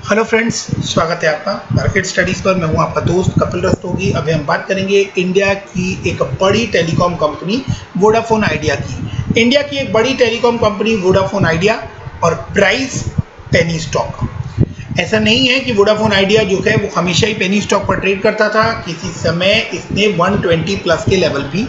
Hello friends, स्वागत है आपका मार्केट स्टडीज़ पर। मैं हूं आपका दोस्त कपिल रस्तोगी। अभी हम बात करेंगे इंडिया की एक बड़ी टेलीकॉम कंपनी वोडाफोन आइडिया की। इंडिया की एक बड़ी टेलीकॉम कंपनी वोडाफोन आइडिया और प्राइस पेनी स्टॉक। ऐसा नहीं है कि वोडाफोन आइडिया जो है वो हमेशा ही पेनी स्टॉक पर ट्रेड करता था। किसी समय इसने 120 प्लस के लेवल भी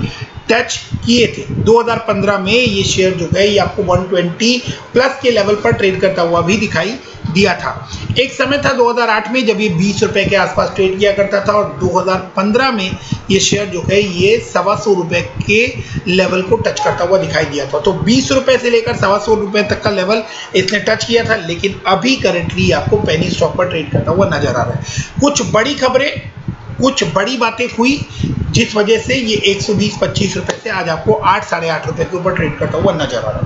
टच किए थे। 2015 में ये शेयर जो है ये आपको 120 प्लस के लेवल पर ट्रेड करता हुआ भी दिखाई दिया था। एक समय था 2008 में जब ये 20 रुपए के आसपास ट्रेड किया करता था, और 2015 में ये शेयर जो है ये 125 रुपए के लेवल को टच करता हुआ दिखाई दिया था। तो 20 रुपए से लेकर 125 रुपए तक का लेवल इसने टच किया था, लेकिन अभी करंटली आपको पेनी स्टॉक पर ट्रेड करता हुआ नजर आ रहा है। कुछ बड़ी खबरें, कुछ बड़ी बातें हुई जिस वजह से ये 120-25 रुपए से आज आपको 8-8.5 रुपए के ऊपर ट्रेड करता हुआ नजर आ रहा है।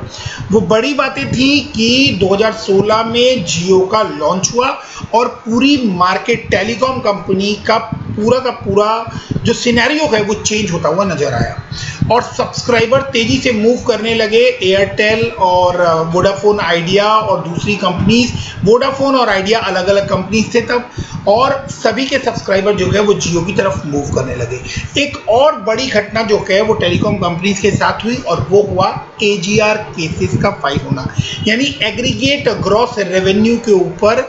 वो बड़ी बातें थी कि 2016 में जियो का लॉन्च हुआ और पूरी मार्केट टेलीकॉम कंपनी का पूरा जो सिनेरियो है वो चेंज होता हुआ नजर आया, और सब्सक्राइबर तेजी से मूव करने लगे एयरटेल और वोडाफोन आइडिया और दूसरी कंपनीज। वोडाफोन और आइडिया अलग अलग कंपनीज थे तब, और सभी के सब्सक्राइबर जो है वो जियो की तरफ मूव करने लगे। एक और बड़ी घटना जो है वो टेलीकॉम कंपनीज के साथ हुई, और वो हुआ AGR केसेस का फाइल होना, यानी एग्रीगेट ग्रॉस रेवेन्यू के ऊपर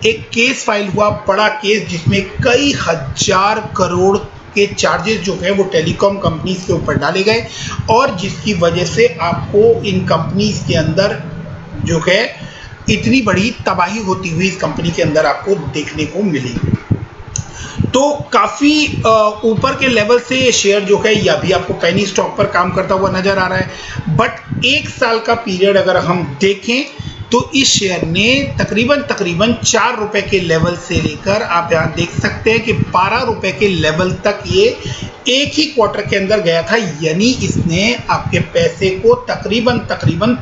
एक केस फाइल हुआ, बड़ा केस, जिसमें कई हजार करोड़ के चार्जेस जो है वो टेलीकॉम कंपनीज के ऊपर डाले गए, और जिसकी वजह से आपको इन कंपनीज के अंदर जो है इतनी बड़ी तबाही होती हुई इस कंपनी के अंदर आपको देखने को मिली। तो काफ़ी ऊपर के लेवल से ये शेयर जो है यह भी आपको पेनी स्टॉक पर काम करता हुआ नजर आ रहा है। बट एक साल का पीरियड अगर हम देखें तो इस शेयर ने तकरीबन 4 रुपए के लेवल से लेकर आप यहाँ देख सकते हैं कि 12 रुपए के लेवल तक ये एक ही क्वार्टर के अंदर गया था, यानी इसने आपके पैसे को तकरीबन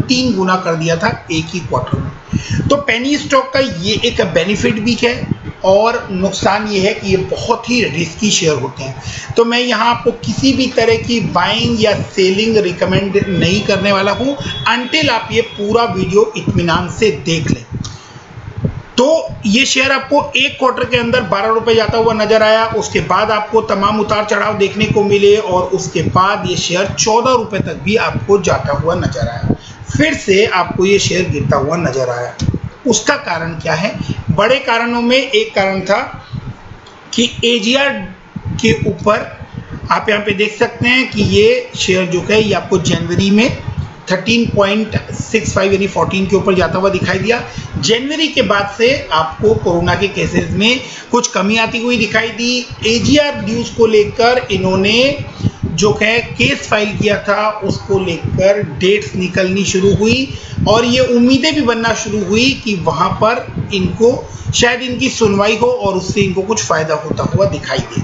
3 गुना कर दिया था एक ही क्वार्टर में। तो पेनी स्टॉक का ये एक बेनिफिट भी है, और नुकसान ये है कि ये बहुत ही रिस्की शेयर होते हैं। तो मैं यहाँ आपको किसी भी तरह की बाइंग या सेलिंग रिकमेंड नहीं करने वाला हूँ अनटिल आप ये पूरा वीडियो इत्मीनान से देख लें। तो ये शेयर आपको एक क्वार्टर के अंदर 12 रुपए जाता हुआ नजर आया, उसके बाद आपको तमाम उतार चढ़ाव देखने को मिले, और उसके बाद ये शेयर 14 रुपए तक भी आपको जाता हुआ नजर आया। फिर से आपको ये शेयर गिरता हुआ नजर आया। उसका कारण क्या है? बड़े कारणों में एक कारण था कि AGR के ऊपर आप यहाँ पे देख सकते हैं कि ये शेयर जो है ये आपको जनवरी में 13.65 यानी 14 के ऊपर जाता हुआ दिखाई दिया। जनवरी के बाद से आपको कोरोना के केसेस में कुछ कमी आती हुई दिखाई दी। AGR ड्यूज को लेकर इन्होंने जो है केस फाइल किया था, उसको लेकर डेट्स निकलनी शुरू हुई, और ये उम्मीदें भी बनना शुरू हुई कि वहाँ पर इनको शायद इनकी सुनवाई हो और उससे इनको कुछ फ़ायदा होता हुआ दिखाई दे।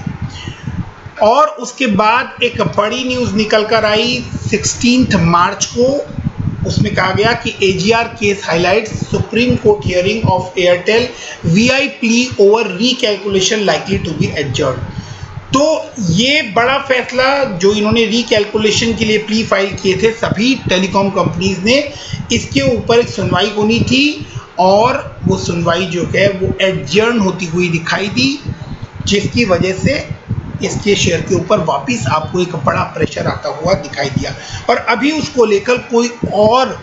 और उसके बाद एक बड़ी न्यूज़ निकल कर आई 16 मार्च को। उसमें कहा गया कि AGR case highlights supreme court hearing of Airtel VI plea over recalculation likely to be adjourned. तो ये बड़ा फैसला जो इन्होंने रीकैलकुलेशन के लिए प्ली फाइल किए थे सभी टेलीकॉम कंपनीज ने, इसके ऊपर एक सुनवाई होनी थी, और वो सुनवाई जो है वो एडजर्न होती हुई दिखाई दी, जिसकी वजह से इसके शेयर के ऊपर वापस आपको एक बड़ा प्रेशर आता हुआ दिखाई दिया। और अभी उसको लेकर कोई और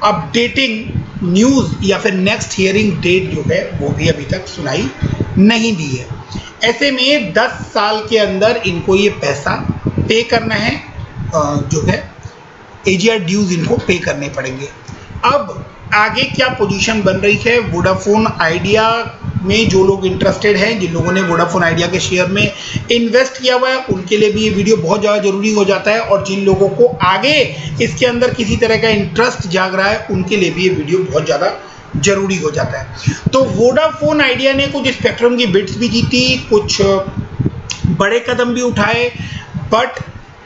अपडेटिंग न्यूज़ या फिर नेक्स्ट हियरिंग डेट जो है वो भी अभी तक सुनाई नहीं दी है। ऐसे में 10 साल के अंदर इनको ये पैसा पे करना है, जो है AGR ड्यूज इनको पे करने पड़ेंगे। अब आगे क्या पोजीशन बन रही है वोडाफोन आइडिया में? जो लोग इंटरेस्टेड हैं, जिन लोगों ने वोडाफोन आइडिया के शेयर में इन्वेस्ट किया हुआ है, उनके लिए भी ये वीडियो बहुत ज़्यादा ज़रूरी हो जाता है, और जिन लोगों को आगे इसके अंदर किसी तरह का इंटरेस्ट जाग रहा है उनके लिए भी ये वीडियो बहुत ज़्यादा जरूरी हो जाता है। तो वोडाफोन आइडिया ने कुछ स्पेक्ट्रम की बिड्स भी जीती, कुछ बड़े कदम भी उठाए, बट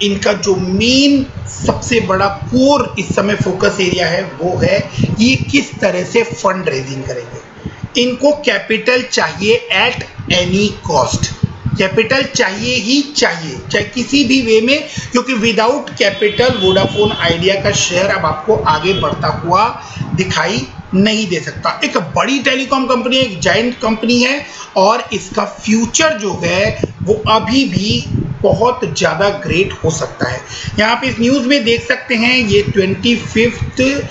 इनका जो मेन सबसे बड़ा कोर इस समय फोकस एरिया है वो है ये किस तरह से फंड रेजिंग करेंगे। इनको कैपिटल चाहिए एट एनी कॉस्ट, कैपिटल चाहिए ही चाहिए, चाहे किसी भी वे में, क्योंकि विदाउट कैपिटल वोडाफोन आइडिया का शेयर अब आपको आगे बढ़ता हुआ दिखाई नहीं दे सकता। एक बड़ी टेलीकॉम कंपनी है, एक जायंट कंपनी है और इसका फ्यूचर जो है वो अभी भी बहुत ज़्यादा ग्रेट हो सकता है। यहाँ पे इस न्यूज़ में देख सकते हैं, ये 25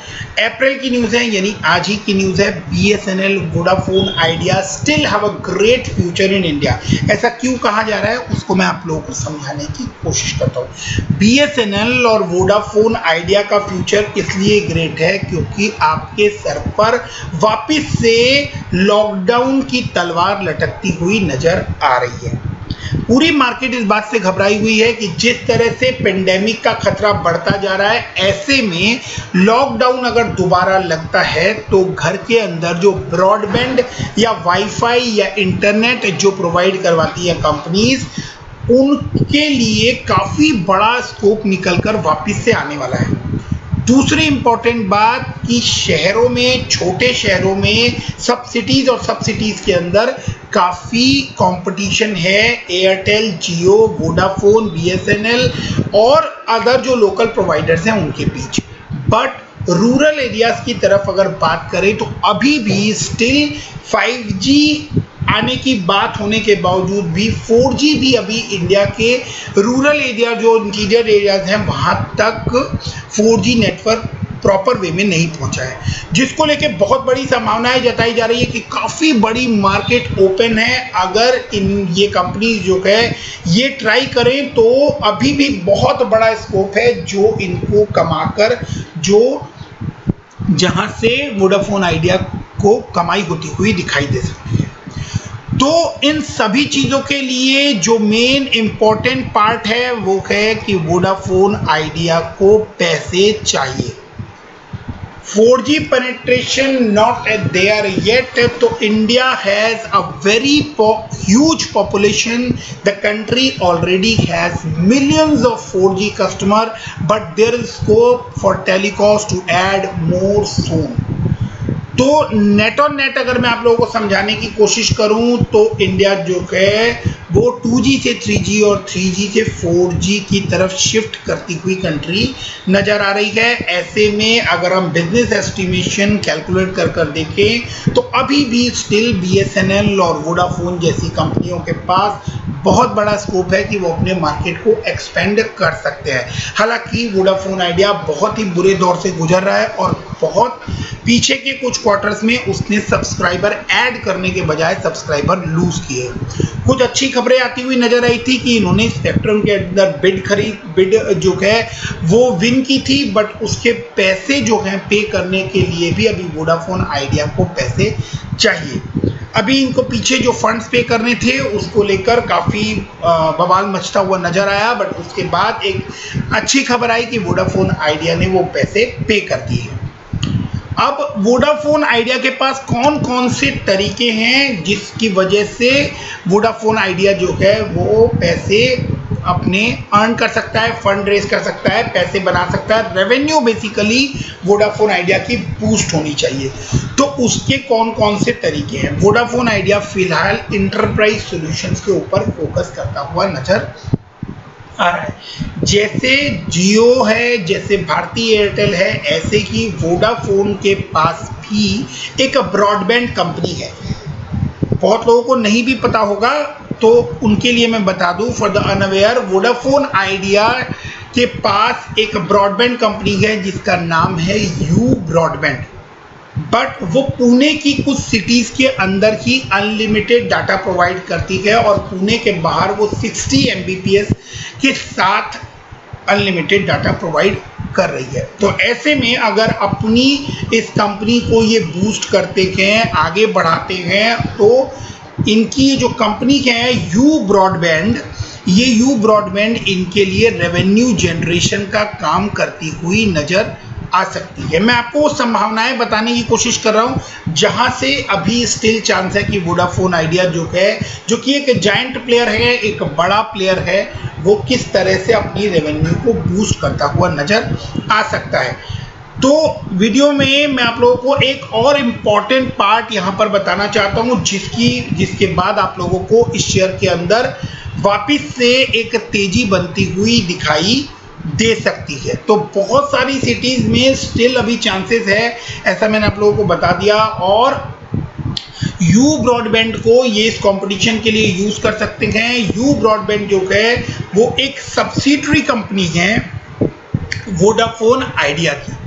अप्रैल की न्यूज़ है, यानी आज ही की न्यूज़ है। BSNL, Vodafone idea still have a great future in India. ऐसा क्यों कहा जा रहा है उसको मैं आप लोगों को समझाने की कोशिश करता हूँ। BSNL और वोडाफोन आइडिया का फ्यूचर इसलिए ग्रेट है क्योंकि आपके सर पर वापस से लॉकडाउन की तलवार लटकती हुई नजर आ रही है। पूरी मार्केट इस बात से घबराई हुई है कि जिस तरह से पेंडेमिक का खतरा बढ़ता जा रहा है, ऐसे में लॉकडाउन अगर दोबारा लगता है तो घर के अंदर जो ब्रॉडबैंड या वाईफाई या इंटरनेट जो प्रोवाइड करवाती है कंपनीज, उनके लिए काफ़ी बड़ा स्कोप निकलकर वापस से आने वाला है। दूसरी इंपॉर्टेंट बात कि शहरों में, छोटे शहरों में, सब सिटीज़ और सब सिटीज़ के अंदर काफ़ी कंपटीशन है एयरटेल, जियो, वोडाफोन, BSNL और अदर जो लोकल प्रोवाइडर्स हैं उनके बीच। बट रूरल एरियाज़ की तरफ अगर बात करें तो अभी भी स्टिल 5G आने की बात होने के बावजूद भी 4G भी अभी इंडिया के रूरल एरिया, जो इंटीरियर एरियाज हैं, वहाँ तक 4G नेटवर्क प्रॉपर वे में नहीं पहुँचा है, जिसको लेके बहुत बड़ी संभावनाएं जताई जा रही है कि काफ़ी बड़ी मार्केट ओपन है। अगर ये कंपनी जो है ये ट्राई करें तो अभी भी बहुत बड़ा स्कोप है जो इनको कमाकर, जो जहाँ से वोडाफोन आइडिया को कमाई होती हुई दिखाई दे सकती है। तो इन सभी चीज़ों के लिए जो मेन इम्पॉर्टेंट पार्ट है वो है कि वोडाफोन आइडिया को पैसे चाहिए। 4G penetration not there yet, तो India has a very huge population. The country already has millions of 4G customer, but there is scope for telecos to add more soon. तो net और net अगर मैं आप लोगों को समझाने की कोशिश करूं तो इंडिया जो है वो 2G से 3G और 3G से 4G की तरफ शिफ्ट करती हुई कंट्री नज़र आ रही है। ऐसे में अगर हम बिजनेस एस्टिमेशन कैलकुलेट कर देखें तो अभी भी स्टिल BSNL और वोडाफोन जैसी कंपनियों के पास बहुत बड़ा स्कोप है कि वो अपने मार्केट को एक्सपेंड कर सकते हैं। हालांकि वोडाफोन आइडिया बहुत ही बुरे दौर से गुजर रहा है और बहुत पीछे के कुछ क्वार्टर्स में उसने सब्सक्राइबर ऐड करने के बजाय सब्सक्राइबर लूज किए। कुछ अच्छी खबरें आती हुई नजर आई थी कि इन्होंने स्पेक्ट्रम के अंदर बिड जो है वो विन की थी, बट उसके पैसे जो हैं पे करने के लिए भी अभी वोडाफोन आइडिया को पैसे चाहिए। अभी इनको पीछे जो फंड्स पे करने थे उसको लेकर काफ़ी बवाल मचता हुआ नजर आया, बट उसके बाद एक अच्छी खबर आई कि वोडाफोन आइडिया ने वो पैसे पे कर दिए। अब वोडाफोन आइडिया के पास कौन कौन से तरीके हैं जिसकी वजह से वोडाफोन आइडिया जो है वो पैसे अपने अर्न कर सकता है, फंड रेज कर सकता है, पैसे बना सकता है, रेवेन्यू बेसिकली वोडाफोन आइडिया की बूस्ट होनी चाहिए। तो उसके कौन कौन से तरीके हैं? वोडाफोन आइडिया फिलहाल इंटरप्राइज सॉल्यूशंस के ऊपर फोकस करता हुआ नजर आ रहा है। जैसे जियो है, जैसे भारती एयरटेल है, ऐसे ही वोडाफोन के पास भी एक ब्रॉडबैंड कंपनी है। बहुत लोगों को नहीं भी पता होगा तो उनके लिए मैं बता दूं, for the unaware, Vodafone idea के पास एक ब्रॉडबैंड कंपनी है जिसका नाम है यू ब्रॉडबैंड, बट वो पुणे की कुछ सिटीज़ के अंदर ही अनलिमिटेड डाटा प्रोवाइड करती है और पुणे के बाहर वो 60 Mbps के साथ अनलिमिटेड डाटा प्रोवाइड कर रही है। तो ऐसे में अगर अपनी इस कंपनी को ये बूस्ट करते हैं, आगे बढ़ाते हैं, तो इनकी जो कंपनी है यू ब्रॉडबैंड, ये यू ब्रॉडबैंड इनके लिए रेवेन्यू जनरेशन का काम करती हुई नज़र आ सकती है। मैं आपको संभावनाएं बताने की कोशिश कर रहा हूं जहां से अभी स्टिल चांस है कि वोडाफोन आइडिया जो है, जो कि एक जायंट प्लेयर है, एक बड़ा प्लेयर है, वो किस तरह से अपनी रेवेन्यू को बूस्ट करता हुआ नज़र आ सकता है। तो वीडियो में मैं आप लोगों को एक और इम्पॉर्टेंट पार्ट यहाँ पर बताना चाहता हूँ जिसके बाद आप लोगों को इस शेयर के अंदर वापस से एक तेजी बनती हुई दिखाई दे सकती है। तो बहुत सारी सिटीज में स्टिल अभी चांसेस है, ऐसा मैंने आप लोगों को बता दिया। और यू ब्रॉडबैंड को ये इस कंपटीशन के लिए यूज कर सकते हैं। यू ब्रॉडबैंड जो है वो एक सब्सिडरी कंपनी है वोडाफोन आइडिया की।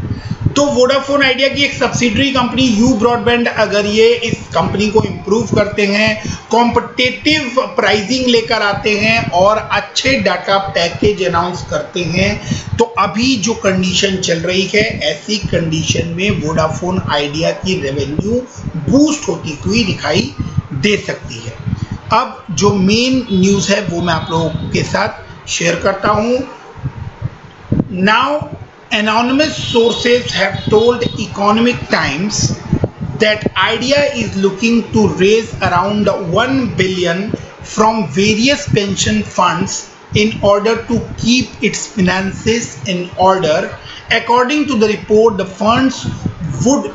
तो वोडाफोन आइडिया की एक सब्सिडरी कंपनी यू ब्रॉडबैंड अगर ये इस कंपनी को इम्प्रूव करते हैं, कॉम्पिटिटिव प्राइसिंग लेकर आते हैं और अच्छे डाटा पैकेज अनाउंस करते हैं, तो अभी जो कंडीशन चल रही है ऐसी कंडीशन में वोडाफोन आइडिया की रेवेन्यू बूस्ट होती हुई दिखाई दे सकती है। अब जो मेन न्यूज़ है वो मैं आप लोगों के साथ शेयर करता हूँ। Now anonymous sources have told Economic Times that Idea is looking to raise around 1 billion from various pension funds in order to keep its finances in order. According to the report, the funds would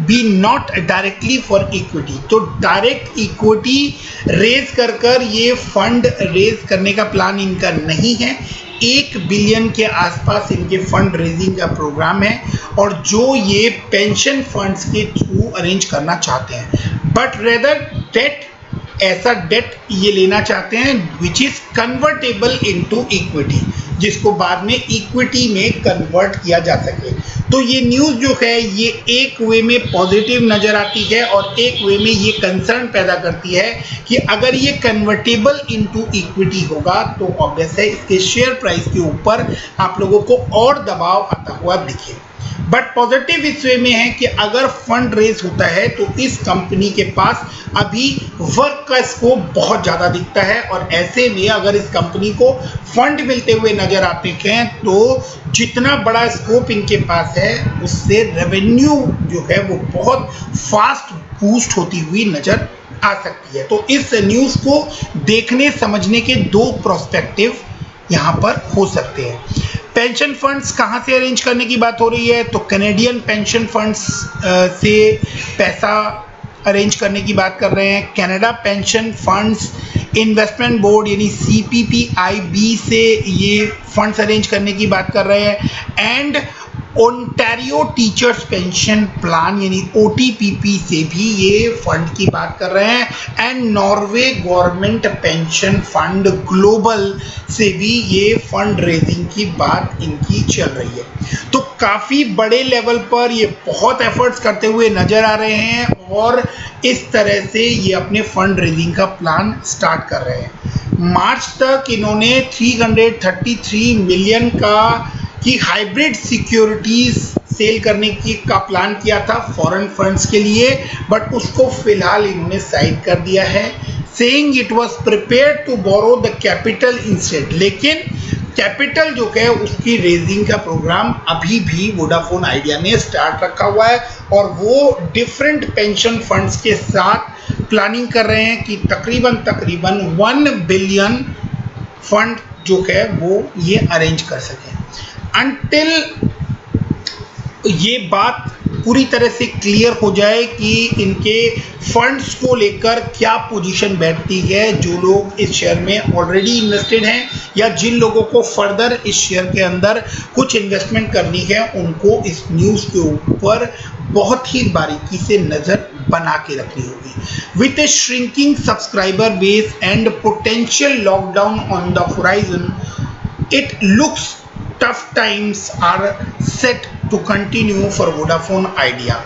be not directly for equity. तो direct equity raise कर ये fund raise करने का plan इनका नहीं है। 1 billion के आसपास इनके फंड रेजिंग का प्रोग्राम है और जो ये पेंशन फंड्स के थ्रू अरेंज करना चाहते हैं, बट रेदर डेट, ऐसा डेट ये लेना चाहते हैं which is convertible into equity, जिसको बाद में इक्विटी में कन्वर्ट किया जा सके। तो ये न्यूज़ जो है ये एक वे में पॉजिटिव नज़र आती है और एक वे में ये कंसर्न पैदा करती है कि अगर ये कन्वर्टेबल इनटू इक्विटी होगा तो ऑब्वियस है इसके शेयर प्राइस के ऊपर आप लोगों को और दबाव आता हुआ दिखे। बट पॉजिटिव इस वे में है कि अगर फंड रेज होता है तो इस कंपनी के पास अभी वर्क का स्कोप बहुत ज़्यादा दिखता है और ऐसे में अगर इस कंपनी को फंड मिलते हुए नज़र आते हैं तो जितना बड़ा स्कोप इनके पास है उससे रेवेन्यू जो है वो बहुत फास्ट बूस्ट होती हुई नज़र आ सकती है। तो इस न्यूज़ को देखने समझने के दो प्रोस्पेक्टिव यहाँ पर हो सकते हैं। पेंशन फंड्स कहाँ से अरेंज करने की बात हो रही है, तो कैनेडियन पेंशन फंड्स से पैसा अरेंज करने की बात कर रहे हैं। Canada pension funds investment board यानी CPPIB से ये फंड्स अरेंज करने की बात कर रहे हैं। And Ontario teachers pension plan यानी OTPP से भी ये फंड की बात कर रहे हैं। And Norway government pension fund global से भी ये फंड रेजिंग की बात इनकी चल रही है। तो काफ़ी बड़े लेवल पर ये बहुत एफर्ट्स करते हुए नज़र आ रहे हैं और इस तरह से ये अपने फंड रेजिंग का प्लान स्टार्ट कर रहे हैं। मार्च तक इन्होंने 333 मिलियन की हाइब्रिड सिक्योरिटीज सेल करने का प्लान किया था फॉरेन फंड्स के लिए, बट उसको फिलहाल इन्होंने साइड कर दिया है, saying it was prepared to borrow the capital instead. लेकिन कैपिटल जो है उसकी रेजिंग का प्रोग्राम अभी भी वोडाफोन आइडिया ने स्टार्ट रखा हुआ है और वो डिफरेंट पेंशन फंड्स के साथ प्लानिंग कर रहे हैं कि तकरीबन 1 बिलियन फंड जो है वो ये अरेंज कर सकें। अनटिल ये बात पूरी तरह से क्लियर हो जाए कि इनके फंड्स को लेकर क्या पोजीशन बैठती है, जो लोग इस शेयर में ऑलरेडी इन्वेस्टेड हैं या जिन लोगों को फर्दर इस शेयर के अंदर कुछ इन्वेस्टमेंट करनी है, उनको इस न्यूज़ के ऊपर बहुत ही बारीकी से नज़र बना के रखनी होगी। With A shrinking subscriber base and potential lockdown on the horizon, it looks tough times are set to continue for Vodafone Idea।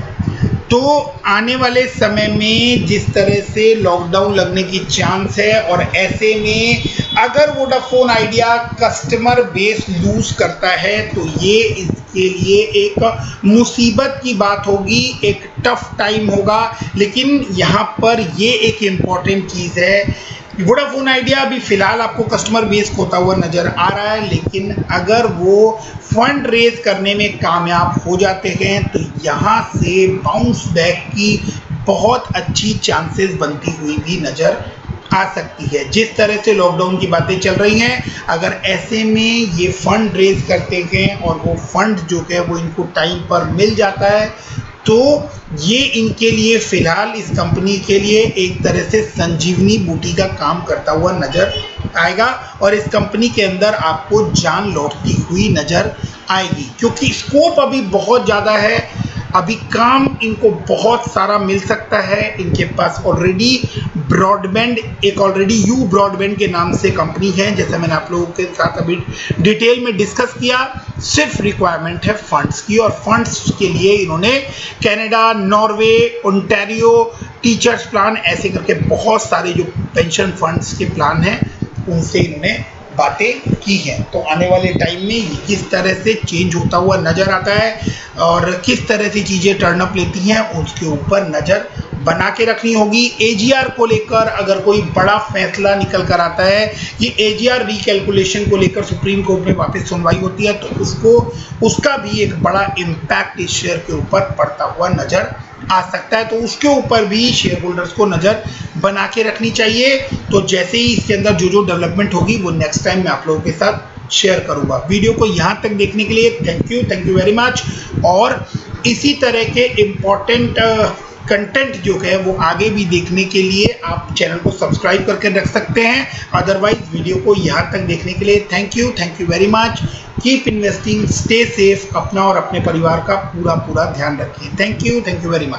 तो आने वाले समय में जिस तरह से लॉकडाउन लगने की चांस है और ऐसे में अगर Vodafone Idea customer base lose करता है तो ये इसके लिए एक मुसीबत की बात होगी, एक टफ टाइम होगा। लेकिन यहाँ पर ये एक इम्पॉर्टेंट चीज़ है, वोडाफोन आइडिया अभी फ़िलहाल आपको कस्टमर बेस खोता हुआ नज़र आ रहा है, लेकिन अगर वो फंड रेज करने में कामयाब हो जाते हैं तो यहाँ से बाउंस बैक की बहुत अच्छी चांसेस बनती हुई भी नज़र आ सकती है। जिस तरह से लॉकडाउन की बातें चल रही हैं, अगर ऐसे में ये फंड रेज करते हैं और वो फंड जो है वो इनको टाइम पर मिल जाता है तो ये इनके लिए फ़िलहाल इस कंपनी के लिए एक तरह से संजीवनी बूटी का काम करता हुआ नज़र आएगा और इस कंपनी के अंदर आपको जान लौटती हुई नज़र आएगी, क्योंकि स्कोप अभी बहुत ज़्यादा है, अभी काम इनको बहुत सारा मिल सकता है। इनके पास ऑलरेडी ब्रॉडबैंड एक ऑलरेडी यू ब्रॉडबैंड के नाम से कंपनी है, जैसे मैंने आप लोगों के साथ अभी डिटेल में डिस्कस किया। सिर्फ रिक्वायरमेंट है फंड्स की, और फंड्स के लिए इन्होंने Canada, Norway, Ontario, teachers plan, ऐसे करके बहुत सारे जो पेंशन फंड्स के प्लान हैं उनसे इन्होंने बातें की हैं। तो आने वाले टाइम में ये किस तरह से चेंज होता हुआ नज़र आता है और किस तरह से चीज़ें टर्नअप लेती हैं, उसके ऊपर नज़र बना के रखनी होगी। एजीआर को लेकर अगर कोई बड़ा फैसला निकल कर आता है, ये एजीआर रिकैलकुलेशन को लेकर सुप्रीम कोर्ट में वापस सुनवाई होती है, तो उसका भी एक बड़ा इम्पैक्ट इस शेयर के ऊपर पड़ता हुआ नज़र आ सकता है। तो उसके ऊपर भी शेयर होल्डर्स को नज़र बना के रखनी चाहिए। तो जैसे ही इसके अंदर जो डेवलपमेंट होगी वो नेक्स्ट टाइम मैं आप लोगों के साथ शेयर करूंगा। वीडियो को यहाँ तक देखने के लिए थैंक यू वेरी मच। और इसी तरह के इम्पोर्टेंट कंटेंट जो है वो आगे भी देखने के लिए आप चैनल को सब्सक्राइब करके रख सकते हैं। अदरवाइज वीडियो को यहाँ तक देखने के लिए thank you very much. Keep investing, stay safe, अपना और अपने परिवार का पूरा ध्यान रखिए। Thank you very much.